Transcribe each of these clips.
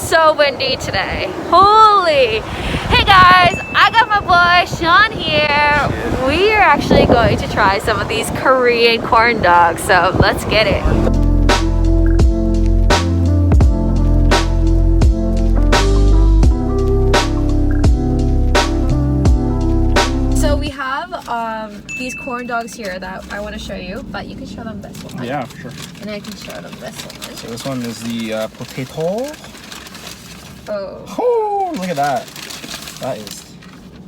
so windy today. Holy. Hey guys, I got my boy Sean here. We are actually going to try some of these Korean corn dogs, so let's get it. So we have these corn dogs here that I want to show you, but you can show them this one. Yeah, for sure. And I can show them this one. So this one is the potato. Oh, look at that. That is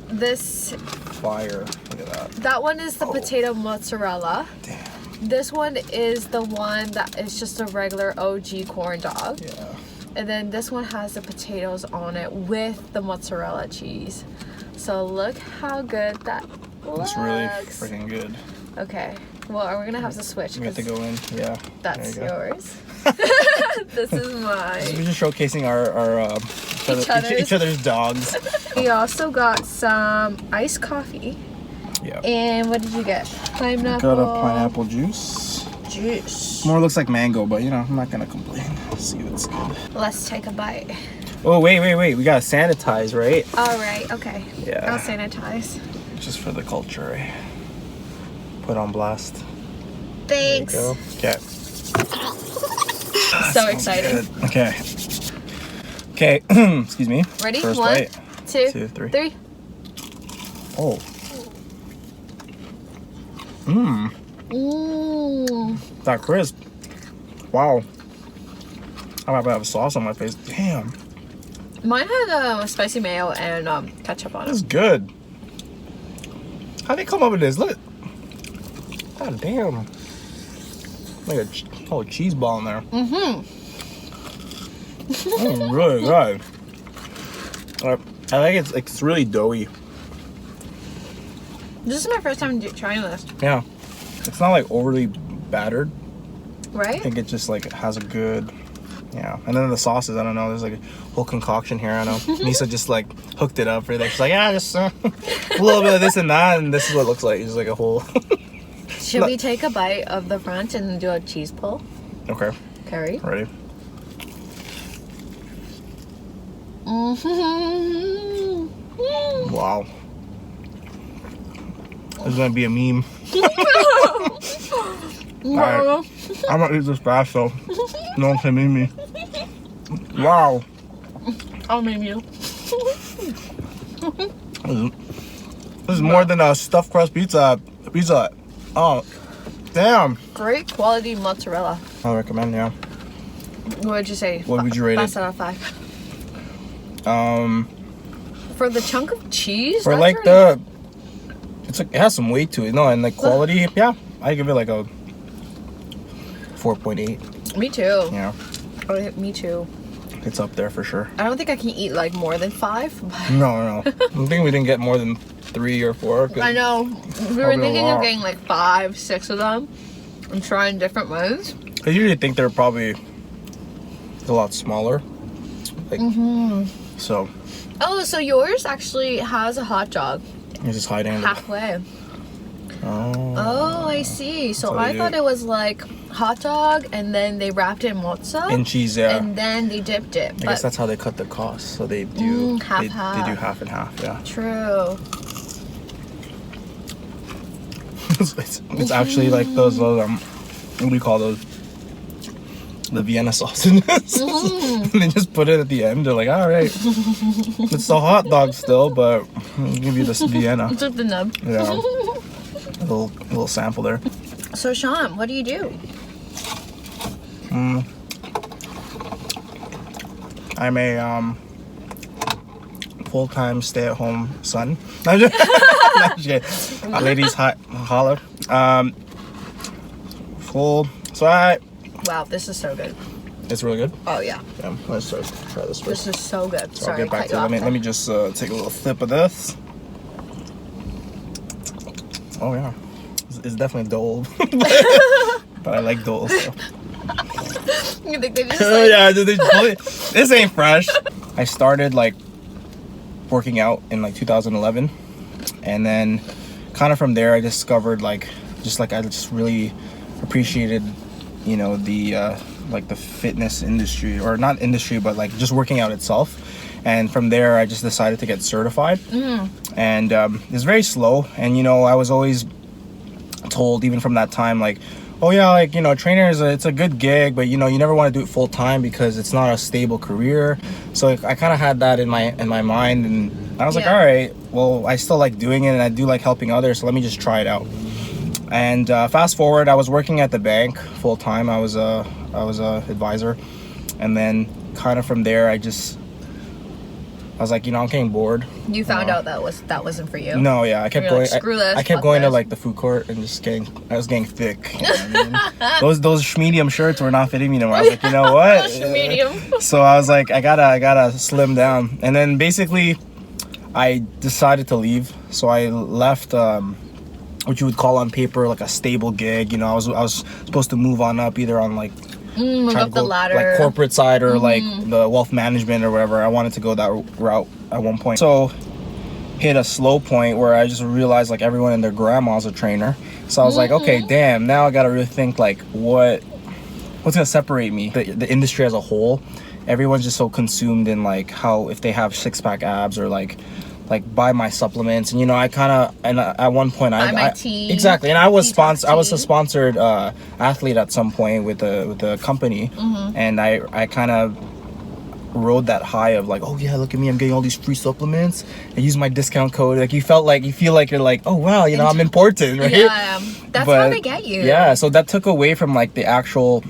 this fire. Look at that. That one is the potato mozzarella. Damn. This one is the one that is just a regular OG corn dog. Yeah. And then this one has the potatoes on it with the mozzarella cheese. So look how good that looks. It's really freaking good. Okay. Well, we're gonna have to switch. We have to go in. Yeah. That's yours. This is mine. We're just showcasing our each other's dogs. We also got some iced coffee. Yeah. And what did you get? Pineapple. Got a pineapple juice. More looks like mango, but you know, I'm not gonna complain. Let's see if it's good. Let's take a bite. Oh, wait. We gotta sanitize, right? All right, okay. Yeah. I'll sanitize. Just for the culture, right? Put on blast. Thanks. There you go. Okay. So excited. Okay. Excuse me. Ready? First 1, bite. 2, 3. 3. Oh. That crisp. Wow. I'm about to have sauce on my face. Damn. Mine had spicy mayo and ketchup on it. That's good. How'd they come up with this? Look. God damn. Like a whole cheese ball in there. That's really good. I like it. It's really doughy. This is my first time trying this. Yeah. It's not like overly battered. Right? I think it just like has a good, yeah. And then the sauces, I don't know. There's like a whole concoction here. I know. Misa just like hooked it up for there. She's like, yeah, just a little bit of this and that, and this is what it looks like. It's like a whole. Should we take a bite of the front and do a cheese pull? Okay. Curry. Ready? Wow. This is gonna be a meme. Alright. I'm gonna eat this fast so no one can meme me. Wow. I'll meme you. This is more than a stuffed crust pizza. Oh, damn. Great quality mozzarella. I recommend, yeah. What would you say? What would you rate it? Best out of 5. For the chunk of cheese? For like the, it's like, it has some weight to it. No, and like quality, yeah. I give it like a 4.8. Me too. Yeah. Oh, me too. It's up there for sure. I don't think I can eat like more than 5. But No. I think we didn't get more than 3 or 4. I know. We were thinking of getting like 5, 6 of them and trying different ones. I usually think they're probably a lot smaller. Like, so. Oh, so yours actually has a hot dog. It's just hiding in halfway. Oh, I see. So I thought it was like hot dog and then they wrapped it in mozza. in cheese, yeah. And then they dipped it. I guess that's how they cut the cost. So they do half. They do half and half, yeah. True. it's actually like those what do you call those? The Vienna sausages. They just put it at the end. They're like, all right, it's a hot dog still, but I'll give you this Vienna. It's like the nub. Yeah, a little sample there. So Sean, what do you do? I'm a full-time stay-at-home son. No, I'm just kidding. Ladies, holler. Wow, this is so good. It's really good. Oh yeah. Yeah, let's try this first. This is so good. So Sorry, I'll get back cut to you it. off Let me just take a little sip of this. Oh yeah, it's definitely dull, but I like dull. So. You think they just like... Yeah, this ain't fresh. I started like working out in like 2011, and then kind of from there I discovered I just really appreciated, you know, the like the fitness industry, or not industry, but like just working out itself. And from there, I just decided to get certified. And it's very slow. And, you know, I was always told, even from that time, like, oh yeah, like, you know, trainer it's a good gig, but, you know, you never want to do it full time because it's not a stable career. So I kind of had that in my mind, and I was like, all right, well, I still like doing it, and I do like helping others, so let me just try it out. And fast forward, I was working at the bank full time. I was a advisor, and then kind of from there, I was like, you know, I'm getting bored. You found out that wasn't for you? No, yeah, I kept going. Like, screw this. I kept going to like the food court and just I was getting thick. You know what I mean? Those medium shirts were not fitting me anymore. I was like, you know what? Medium. So I was like, I gotta slim down. And then basically, I decided to leave. So I left, what you would call on paper like a stable gig. You know, I was supposed to move on up, either on like move up the ladder, like corporate side, or like the wealth management or whatever. I wanted to go that route at one point. So hit a slow point where I just realized like everyone and their grandma's a trainer. So I was like, okay, damn, now I gotta really think like what's gonna separate me. The industry as a whole, everyone's just so consumed in like how if they have six-pack abs, or like buy my supplements. And you know, I kind of, and at one point exactly, and I was a sponsored athlete at some point with the company. And I kind of rode that high of like, oh yeah, look at me, I'm getting all these free supplements, and use my discount code. Like you feel like you're like, oh wow, you know, I'm important, right? Yeah, that's how they get you. Yeah, so that took away from like my actual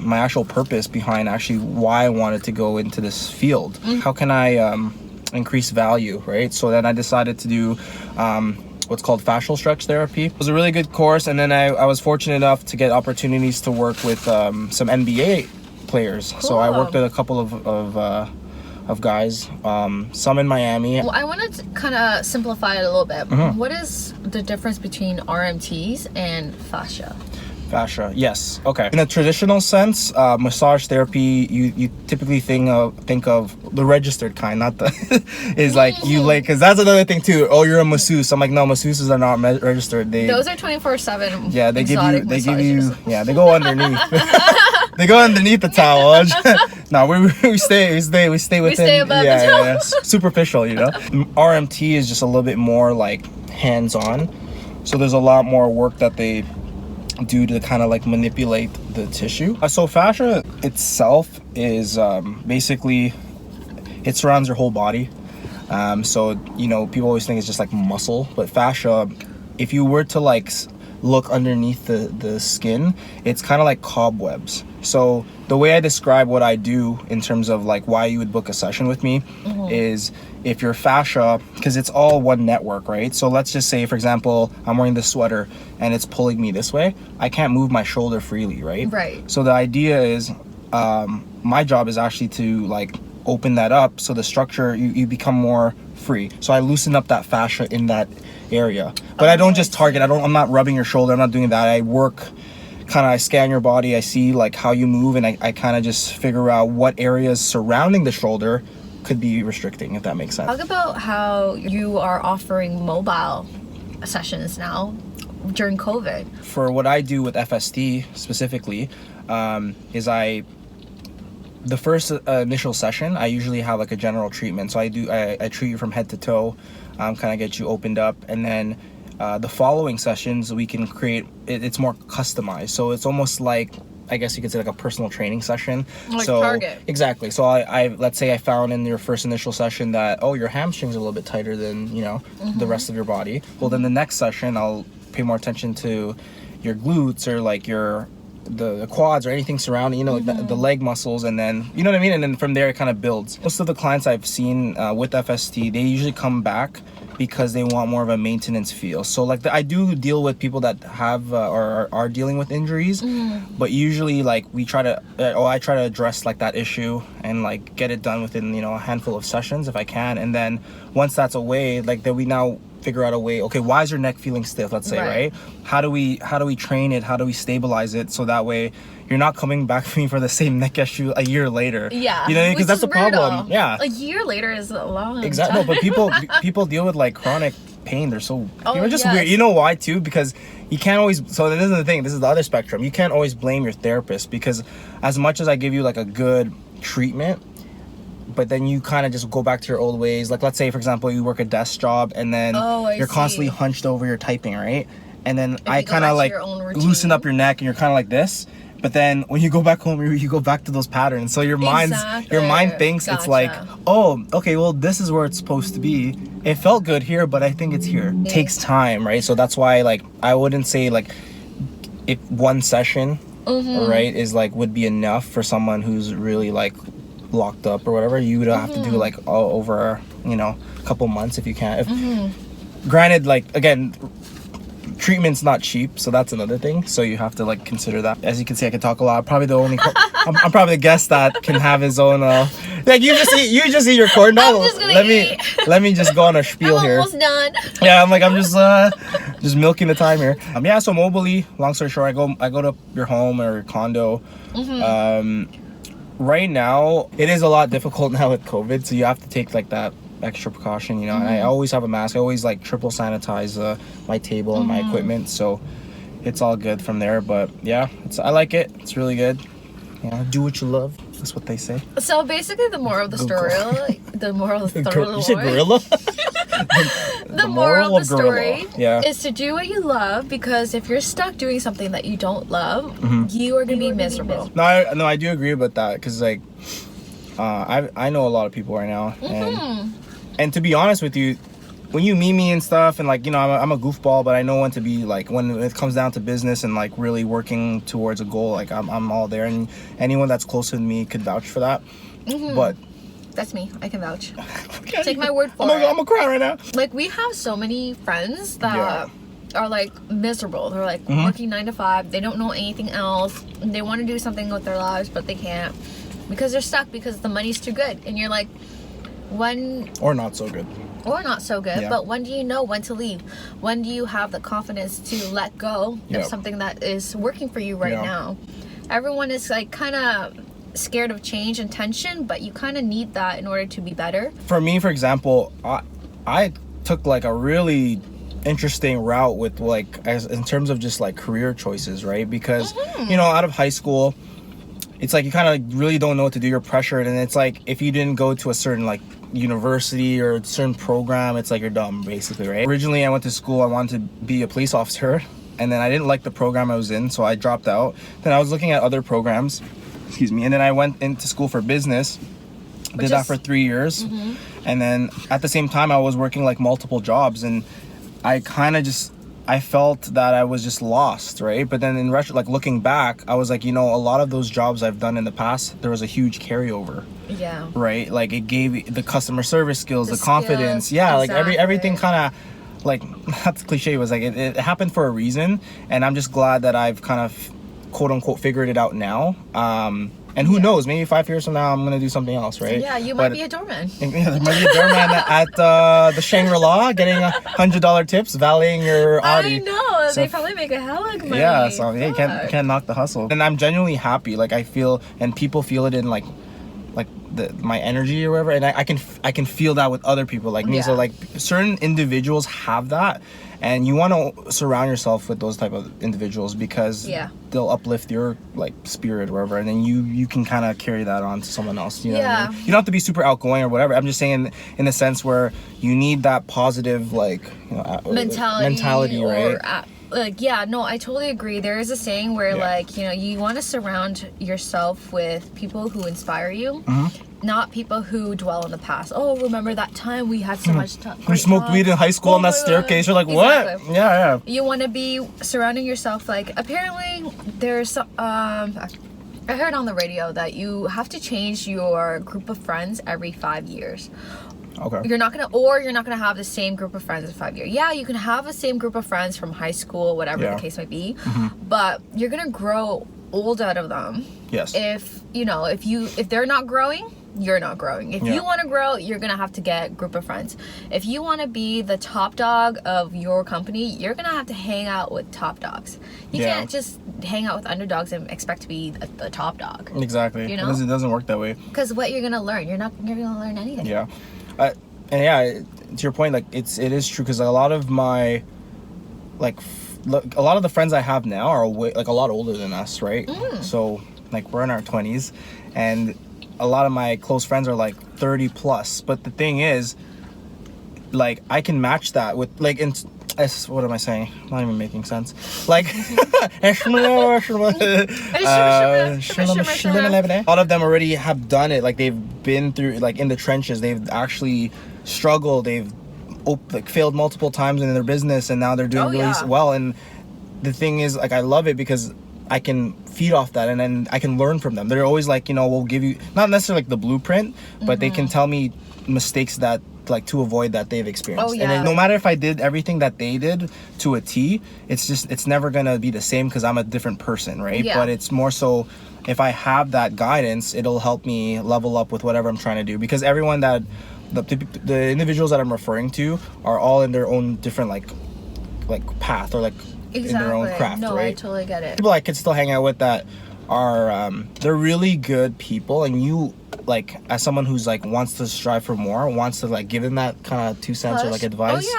purpose behind actually why I wanted to go into this field. How can I increase value, right? So then I decided to do what's called fascial stretch therapy. It was a really good course, and then I was fortunate enough to get opportunities to work with some NBA players. Cool. So I worked with a couple of guys, some in Miami. Well, I wanted to kind of simplify it a little bit. What is the difference between RMTs and fascia? Fascia, yes. Okay. In a traditional sense, massage therapy, you typically think of the registered kind, not the is like you like, because that's another thing too. Oh, you're a masseuse. I'm like, no, masseuses are not registered. Those are 24/7. Yeah, they give you. Yeah, they go underneath. They go underneath the towel. No, we stay within. We stay above the towel. Yeah, superficial, you know. RMT is just a little bit more like hands-on. So there's a lot more work that they do to kind of like manipulate the tissue. So fascia itself is basically, it surrounds your whole body. So, you know, people always think it's just like muscle, but fascia, if you were to like look underneath the skin, it's kind of like cobwebs. So the way I describe what I do in terms of like why you would book a session with me is, if your fascia, because it's all one network, right? So let's just say, for example, I'm wearing this sweater and it's pulling me this way. I can't move my shoulder freely, right? Right. So the idea is, my job is actually to like open that up, so the structure, you become more free. So I loosen up that fascia in that area. But I don't just target. I'm not rubbing your shoulder. I'm not doing that. I work, I scan your body. I see like how you move, and I kind of just figure out what areas surrounding the shoulder could be restricting, if that makes sense. Talk about how you are offering mobile sessions now during COVID. For what I do with FST specifically, is the first initial session, I usually have like a general treatment. So I treat you from head to toe, kind of get you opened up, and then the following sessions we can create, it's more customized. So it's almost like, I guess you could say, like a personal training session. Like so, Target. Exactly. So I let's say I found in your first initial session that, oh, your hamstrings are a little bit tighter than, you know, the rest of your body. Well, then the next session I'll pay more attention to your glutes, or like the quads, or anything surrounding, you know, the leg muscles, and then, you know what I mean? And then from there it kind of builds. Most of the clients I've seen with FST, they usually come back because they want more of a maintenance feel. So like I do deal with people that have or are dealing with injuries, but usually like I try to address like that issue and like get it done within, you know, a handful of sessions if I can. And then once that's away, like then we now figure out a way, okay, why is your neck feeling stiff, let's say, right? How do we train it? How do we stabilize it, so that way you're not coming back to me for the same neck issue a year later? Yeah, you know, because that's the problem. Yeah, a year later is a long exactly. time. No, but people deal with like chronic pain. They're so Oh, people are just yes. weird. You know why too? Because you can't always. So this is the thing. This is the other spectrum. You can't always blame your therapist, because as much as I give you like a good treatment, but then you kind of just go back to your old ways. Like, let's say for example you work a desk job and then you're constantly hunched over, you're typing, right? And then I kind of like loosen up your neck and you're kind of like this. But then when you go back home, you go back to those patterns. So your mind thinks it's like, oh, okay, well, this is where it's supposed to be. It felt good here, but I think it's here. It takes time, right? So that's why, like, I wouldn't say like if one session, right, is like would be enough for someone who's really like locked up or whatever. You would have to do like over, you know, a couple months if you can. If, granted, like again, treatment's not cheap, so that's another thing. So you have to like consider that. As you can see, I can talk a lot. Probably the only I'm probably the guest that can have his own like you just eat your corn dog. Let me just go on a spiel here. Almost done. Yeah, I'm just milking the time here. Yeah, so mobily, long story short, I go to your home or your condo. Right now it is a lot difficult now with COVID, so you have to take like that extra precaution, you know. And I always have a mask. I always like triple sanitize my table and my equipment, so it's all good from there. But yeah, I like it. It's really good. Yeah, do what you love. That's what they say. So basically, the moral of the story, You said gorilla? the moral of the story yeah. is to do what you love, because if you're stuck doing something that you don't love, you are gonna be miserable. No, I do agree about that, because like I know a lot of people right now, and to be honest with you, when you meet me and stuff, and like, you know, I'm a goofball, but I know when to be like, when it comes down to business and like really working towards a goal, like I'm all there, and anyone that's closer to me could vouch for that. But that's me. I can vouch. Okay. Take my word for it. I'm gonna cry right now. Like, we have so many friends that are like miserable. They're like working 9 to 5. They don't know anything else. They want to do something with their lives, but they can't because they're stuck, because the money's too good. And you're like, when... Or not so good. Or not so good, but when do you know when to leave? When do you have the confidence to let go of something that is working for you right now? Everyone is like kind of scared of change and tension, but you kind of need that in order to be better. For me, for example, I took like a really interesting route with like, as in terms of just like career choices, right? Because you know, out of high school, it's like you kind of really don't know what to do. You're pressured, and it's like if you didn't go to a certain like university or a certain program, it's like you're dumb, basically, right? Originally, I went to school, I wanted to be a police officer, and then I didn't like the program I was in, so I dropped out. Then I was looking at other programs, and then I went into school for business, did that for 3 years, and then at the same time I was working like multiple jobs, and I kind of just, I felt that I was just lost, right? But then in like looking back, I was like, you know, a lot of those jobs I've done in the past, there was a huge carryover. Yeah. Right? Like it gave the customer service skills, the confidence. Skills, like everything kind of, like, that's cliche, was like it happened for a reason, and I'm just glad that I've kind of quote unquote figured it out now. And who knows, maybe 5 years from now I'm gonna do something else, right? Yeah, you might be a doorman. Yeah, there might be a doorman at the Shangri-La, getting $100 tips, valeting your Audi. I know, so, they probably make a hell of money. Yeah, so yeah, you can't knock the hustle. And I'm genuinely happy. Like I feel, and people feel it in like my energy or whatever, and I can feel that with other people like me. So like certain individuals have that, and you want to surround yourself with those type of individuals, because they'll uplift your like spirit or whatever, and then you can kind of carry that on to someone else. You know what I mean? You don't have to be super outgoing or whatever. I'm just saying in the sense where you need that positive, like, you know, mentality, right? Like, yeah, no, I totally agree. There is a saying where like, you know, you want to surround yourself with people who inspire you, not people who dwell in the past. Oh, remember that time we had so much time. We smoked weed in high school on that staircase. You're like, what? Yeah. You want to be surrounding yourself, like, apparently there's I heard on the radio that you have to change your group of friends every 5 years. Okay. You're not gonna have the same group of friends in 5 years. Yeah, you can have the same group of friends from high school, whatever the case might be, but you're gonna grow old out of them. Yes. If they're not growing, you're not growing. If you want to grow, you're gonna have to get a group of friends. If you want to be the top dog of your company, you're gonna have to hang out with top dogs. You can't just hang out with underdogs and expect to be the top dog. Exactly. You know, it doesn't work that way. Because what you're gonna learn, you're gonna learn anything. Yeah. And to your point, like it is true, because a lot of my a lot of the friends I have now are like a lot older than us, right? So like we're in our 20s, and a lot of my close friends are like 30 plus. But the thing is, like, I can match that with like what am I saying? I'm not even making sense. Like, a lot of them already have done it. Like, they've been through, like, in the trenches. They've actually struggled. They've like failed multiple times in their business, and now they're doing really well. And the thing is, like, I love it because I can feed off that, and then I can learn from them. They're always like, you know, we'll give you not necessarily like the blueprint, but they can tell me mistakes that, like, to avoid that they've experienced. And then no matter if I did everything that they did to a T, it's never gonna be the same, because I'm a different person, right? But it's more so, if I have that guidance, it'll help me level up with whatever I'm trying to do. Because everyone that the individuals that I'm referring to are all in their own different like path, or like in their own craft, right? I totally get it. People I could still hang out with that are they're really good people, and you, like, as someone who's like wants to strive for more, wants to like give them that kind of 2 cents or like advice.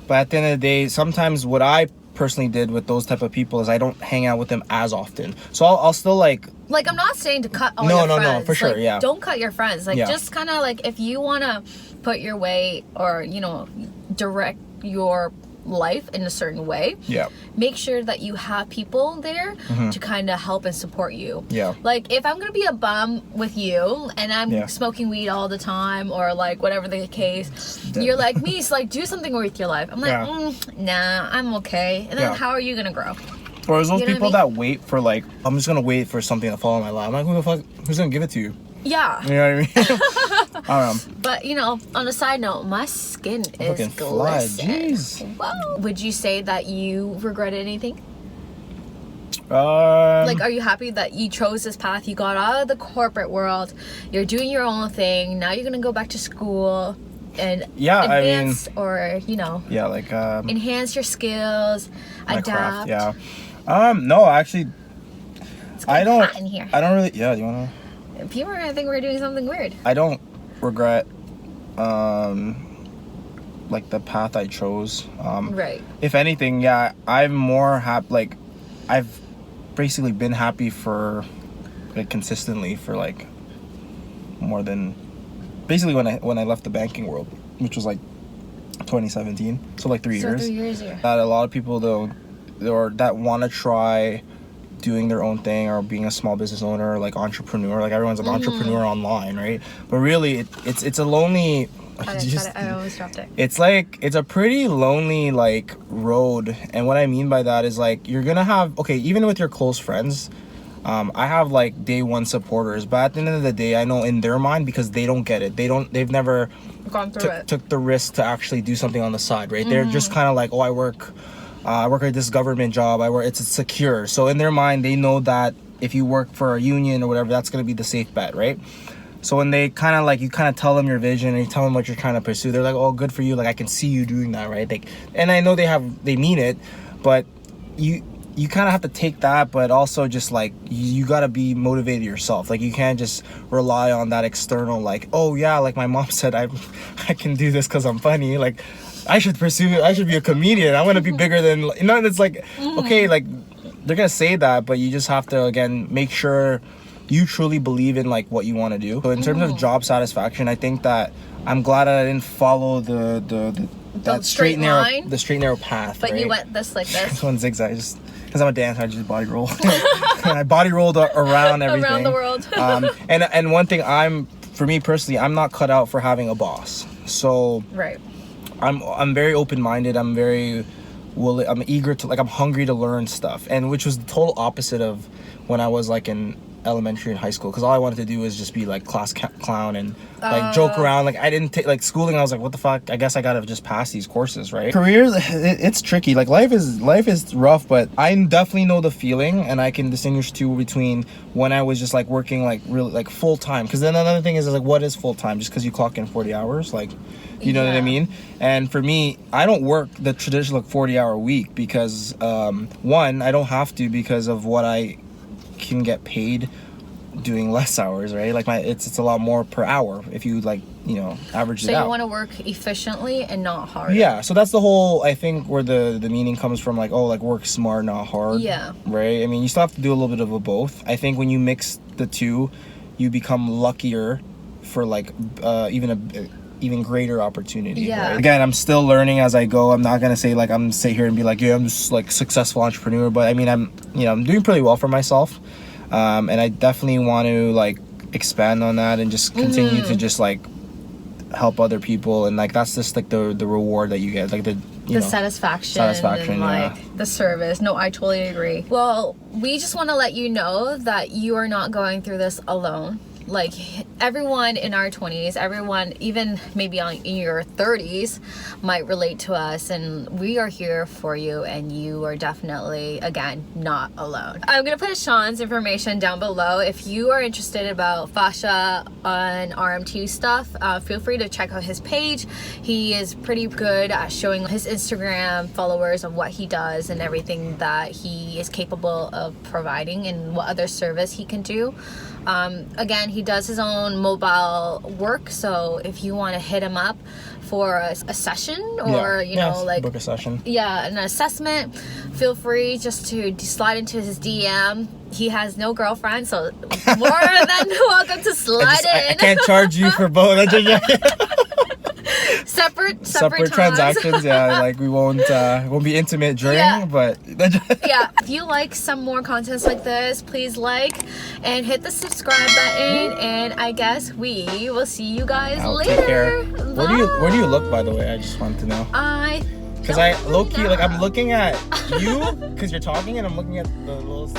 But at the end of the day, sometimes what I personally did with those type of people is I don't hang out with them as often. So I'll still like I'm not saying to cut all your friends. No, for sure, like, don't cut your friends. Like, just kind of like, if you want to put your way, or, you know, direct your life in a certain way, make sure that you have people there to kind of help and support you. Like, if I'm gonna be a bum with you and I'm smoking weed all the time, or like whatever the case, you're like, Mise, like, do something with your life. I'm like, nah, I'm okay. And then how are you gonna grow? Or there's those people that wait for, like, I'm just gonna wait for something to fall in my lap. I'm like, who the fuck, who's gonna give it to you? You know what I mean? I don't know. But, you know, on a side note, my skin is glistening. Wow. Would you say that you regretted anything? Like, are you happy that you chose this path? You got out of the corporate world. You're doing your own thing. Now you're gonna go back to school and advance, or, you know, like enhance your skills, adapt. Craft, no, actually, I don't really. Yeah, do you wanna? People are gonna think we're doing something weird. I don't regret like the path I chose. If anything, I'm more happy. Like, I've basically been happy for, like, consistently for like more than basically when I left the banking world, which was like 2017. So like 3 years. 3 years, That a lot of people that want to try doing their own thing, or being a small business owner, like entrepreneur, like everyone's an entrepreneur online, right? But really it's a lonely, I almost dropped it. It's like, it's a pretty lonely, like, road. And what I mean by that is, like, you're gonna have, even with your close friends, I have like day one supporters, but at the end of the day, I know in their mind, because they don't get it, they've never gone through it, took the risk to actually do something on the side, right? They're just kind of like, I work at this government job, it's secure. So in their mind, they know that if you work for a union or whatever, that's going to be the safe bet, right? So when they kind of like, you kind of tell them your vision and you tell them what you're trying to pursue, they're like, oh, good for you. Like, I can see you doing that, right? Like, and I know they mean it, but you kind of have to take that, but also just like, you got to be motivated yourself. Like, you can't just rely on that external, like, oh yeah, like my mom said, I can do this because I'm funny. Like, I should be a comedian. I want to be bigger than, you know, it's like, okay, like, they're going to say that, but you just have to, again, make sure you truly believe in, like, what you want to do. So in terms of job satisfaction, I think that I'm glad that I didn't follow the straight narrow path. But right? You went this This one zigzag, just because I'm a dancer, I just body roll. And I body rolled around everything. Around the world. And one thing, for me personally, I'm not cut out for having a boss. So I'm very open-minded. I'm very willing. I'm eager to, like, I'm hungry to learn stuff, and which was the total opposite of when I was like in elementary and high school, because all I wanted to do was just be like class clown and like joke around. Like, I didn't take like schooling. I was like, what the fuck? I guess I gotta just pass these courses, right? Careers, it's tricky. Like, life is rough, but I definitely know the feeling, and I can distinguish too between when I was just like working like really like full time. Because then another thing is like, what is full time? Just because you clock in 40 hours, like. You know what I mean? And for me, I don't work the traditional 40-hour week because, one, I don't have to because of what I can get paid doing less hours, right? Like, it's a lot more per hour if you like average it So out. you want to work efficiently and not hard. Yeah, so that's the whole, I think, where the meaning comes from, like, oh, like, work smart, not hard. Yeah. Right? I mean, you still have to do a little bit of a both. I think when you mix the two, you become luckier for, like, even greater opportunity. Yeah. Right? Again, I'm still learning as I go. I'm not gonna say, like, I'm sit here and be like, yeah, I'm just, like, successful entrepreneur, but I mean, I'm doing pretty well for myself. And I definitely want to, like, expand on that and just continue to just, like, help other people, and like that's just like the reward that you get, like the satisfaction and like the service. No, I totally agree. Well, we just want to let you know that you are not going through this alone. Like, everyone in our 20s, everyone even maybe in your 30s might relate to us, and we are here for you, and you are definitely, again, not alone. I'm gonna put Sean's information down below. If you are interested about fascia and RMT stuff, feel free to check out his page. He is pretty good at showing his Instagram followers of what he does and everything that he is capable of providing and what other service he can do. Again, he does his own mobile work, so if you want to hit him up for a session or like book a session, an assessment, feel free just to slide into his DM. He has no girlfriend, so more than welcome to slide in. I can't charge you for both. separate transactions. Yeah, like we won't be intimate during, but yeah. If you like some more contents like this, please like and hit the subscribe button, and I guess we will see you guys later. Take care. Where do you look, by the way? I just want to know. Because I low-key, like, I'm looking at you because you're talking, and I'm looking at the little